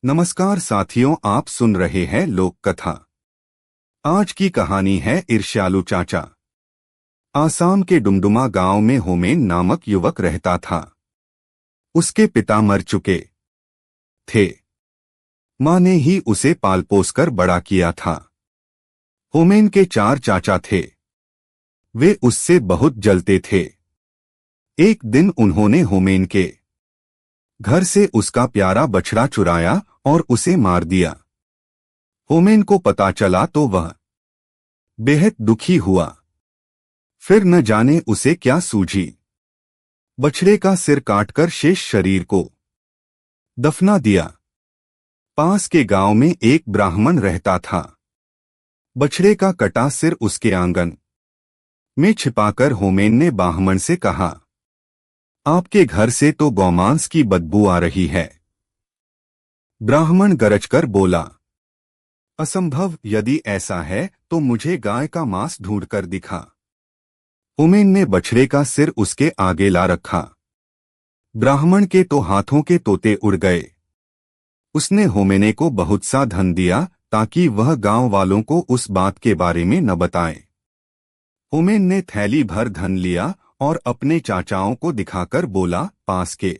नमस्कार साथियों, आप सुन रहे हैं लोक कथा। आज की कहानी है ईर्ष्यालु चाचा। आसाम के डुमडुमा गांव में होमेन नामक युवक रहता था। उसके पिता मर चुके थे। मां ने ही उसे पाल पोस कर बड़ा किया था। होमेन के 4 चाचा थे। वे उससे बहुत जलते थे। एक दिन उन्होंने होमेन के घर से उसका प्यारा बछड़ा चुराया और उसे मार दिया। होमेन को पता चला तो वह बेहद दुखी हुआ। फिर न जाने उसे क्या सूझी। बछड़े का सिर काटकर शेष शरीर को दफना दिया। पास के गांव में एक ब्राह्मण रहता था। बछड़े का कटा सिर उसके आंगन में छिपाकर होमेन ने ब्राह्मण से कहा, आपके घर से तो गौमांस की बदबू आ रही है। ब्राह्मण गरजकर बोला, असंभव, यदि ऐसा है तो मुझे गाय का मांस ढूंढकर दिखा। होमेन ने बछड़े का सिर उसके आगे ला रखा। ब्राह्मण के तो हाथों के तोते उड़ गए। उसने होमेने को बहुत सा धन दिया ताकि वह गांव वालों को उस बात के बारे में न बताए। होमेन ने थैली भर धन लिया और अपने चाचाओं को दिखाकर बोला, पास के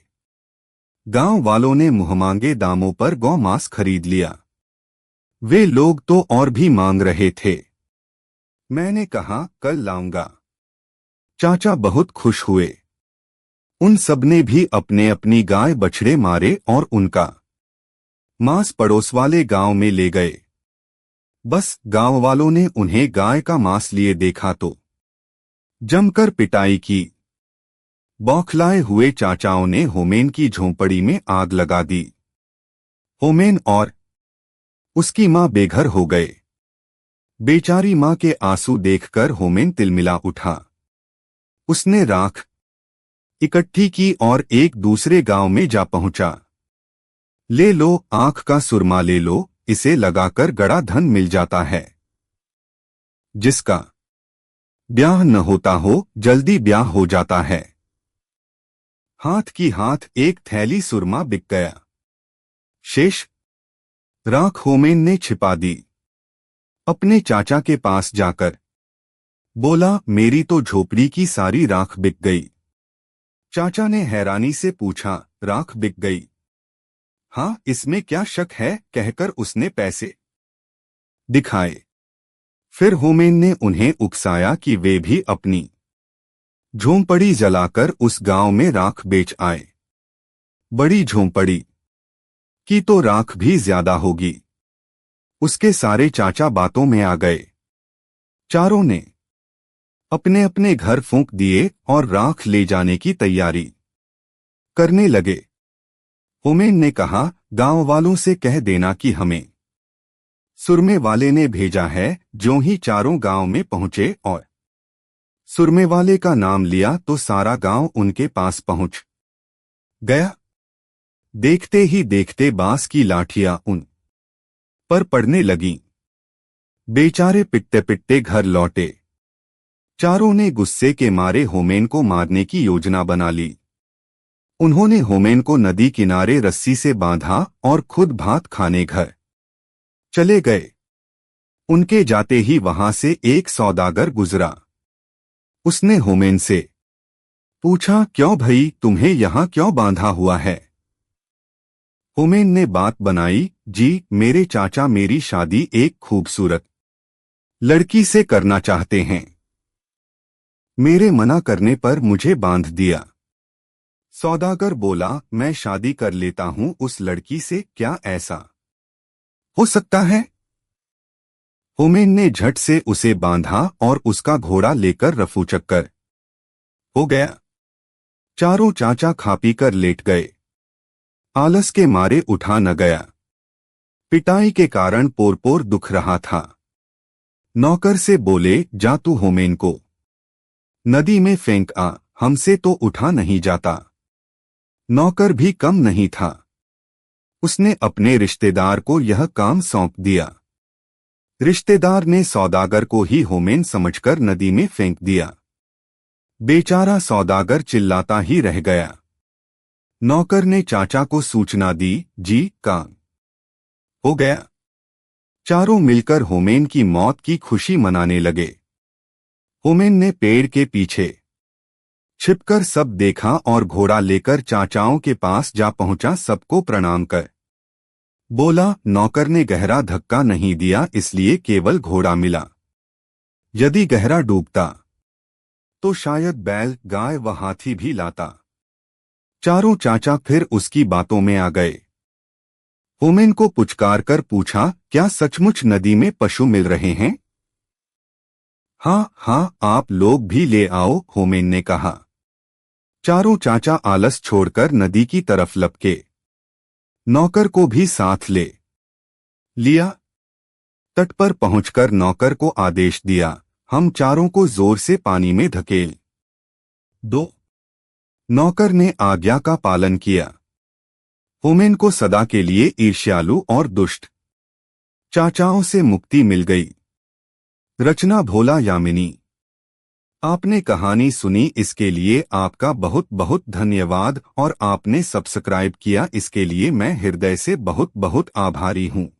गांव वालों ने मुंहमांगे दामों पर गौ मांस खरीद लिया। वे लोग तो और भी मांग रहे थे। मैंने कहा कल लाऊंगा। चाचा बहुत खुश हुए। उन सबने भी अपने अपनी गाय बछड़े मारे और उनका मांस पड़ोस वाले गांव में ले गए। बस गांव वालों ने उन्हें गाय का मांस लिए देखा तो जमकर पिटाई की। बौखलाए हुए चाचाओं ने होमेन की झोंपड़ी में आग लगा दी। होमेन और उसकी मां बेघर हो गए। बेचारी मां के आंसू देखकर होमेन तिलमिला उठा। उसने राख इकट्ठी की और एक दूसरे गांव में जा पहुंचा। ले लो, आंख का सुरमा ले लो, इसे लगाकर गड़ा धन मिल जाता है। जिसका ब्याह न होता हो, जल्दी ब्याह हो जाता है। हाथ की हाथ एक थैली सुरमा बिक गया। शेष राख होमेन ने छिपा दी। अपने चाचा के पास जाकर बोला, मेरी तो झोपड़ी की सारी राख बिक गई। चाचा ने हैरानी से पूछा, राख बिक गई? हाँ, इसमें क्या शक है, कहकर उसने पैसे दिखाए। फिर होमेन ने उन्हें उकसाया कि वे भी अपनी झोंपड़ी जलाकर उस गांव में राख बेच आए। बड़ी झोंपड़ी की तो राख भी ज्यादा होगी। उसके सारे चाचा बातों में आ गए। चारों ने अपने अपने घर फूंक दिए और राख ले जाने की तैयारी करने लगे। होमेन ने कहा, गांव वालों से कह देना कि हमें सुरमे वाले ने भेजा है। ज्यों ही चारों गांव में पहुंचे और सुरमे वाले का नाम लिया तो सारा गांव उनके पास पहुंच गया। देखते ही देखते बांस की लाठियां उन पर पड़ने लगीं। बेचारे पिटते पिटते घर लौटे। चारों ने गुस्से के मारे होमेन को मारने की योजना बना ली। उन्होंने होमेन को नदी किनारे रस्सी से बांधा और खुद भात खाने घर चले गए। उनके जाते ही वहां से एक सौदागर गुजरा। उसने होमेन से पूछा, क्यों भई, तुम्हें यहां क्यों बांधा हुआ है? होमेन ने बात बनाई, जी, मेरे चाचा मेरी शादी एक खूबसूरत लड़की से करना चाहते हैं। मेरे मना करने पर मुझे बांध दिया। सौदागर बोला, मैं शादी कर लेता हूं उस लड़की से, क्या ऐसा हो सकता है? होमेन ने झट से उसे बांधा और उसका घोड़ा लेकर रफू चक्कर हो गया। चारों चाचा खा पी कर लेट गए। आलस के मारे उठा न गया। पिटाई के कारण पोर पोर दुख रहा था। नौकर से बोले, जा तू होमेन को नदी में फेंक आ, हमसे तो उठा नहीं जाता। नौकर भी कम नहीं था। उसने अपने रिश्तेदार को यह काम सौंप दिया। रिश्तेदार ने सौदागर को ही होमेन समझकर नदी में फेंक दिया। बेचारा सौदागर चिल्लाता ही रह गया। नौकर ने चाचा को सूचना दी, जी, काम हो गया। चारों मिलकर होमेन की मौत की खुशी मनाने लगे। होमेन ने पेड़ के पीछे छिपकर सब देखा और घोड़ा लेकर चाचाओं के पास जा पहुंचा। सबको प्रणाम कर बोला, नौकर ने गहरा धक्का नहीं दिया, इसलिए केवल घोड़ा मिला। यदि गहरा डूबता तो शायद बैल, गाय व हाथी भी लाता। चारों चाचा फिर उसकी बातों में आ गए। होमेन को पुचकार कर पूछा, क्या सचमुच नदी में पशु मिल रहे हैं? हाँ हाँ, आप लोग भी ले आओ, होमेन ने कहा। चारों चाचा आलस छोड़कर नदी की तरफ लपके। नौकर को भी साथ ले लिया। तट पर पहुंचकर नौकर को आदेश दिया, हम चारों को जोर से पानी में धकेल दो। नौकर ने आज्ञा का पालन किया। होमेन को सदा के लिए ईर्ष्यालु और दुष्ट चाचाओं से मुक्ति मिल गई। रचना भोला यामिनी। आपने कहानी सुनी, इसके लिए आपका बहुत बहुत धन्यवाद, और आपने सब्सक्राइब किया, इसके लिए मैं हृदय से बहुत बहुत आभारी हूँ।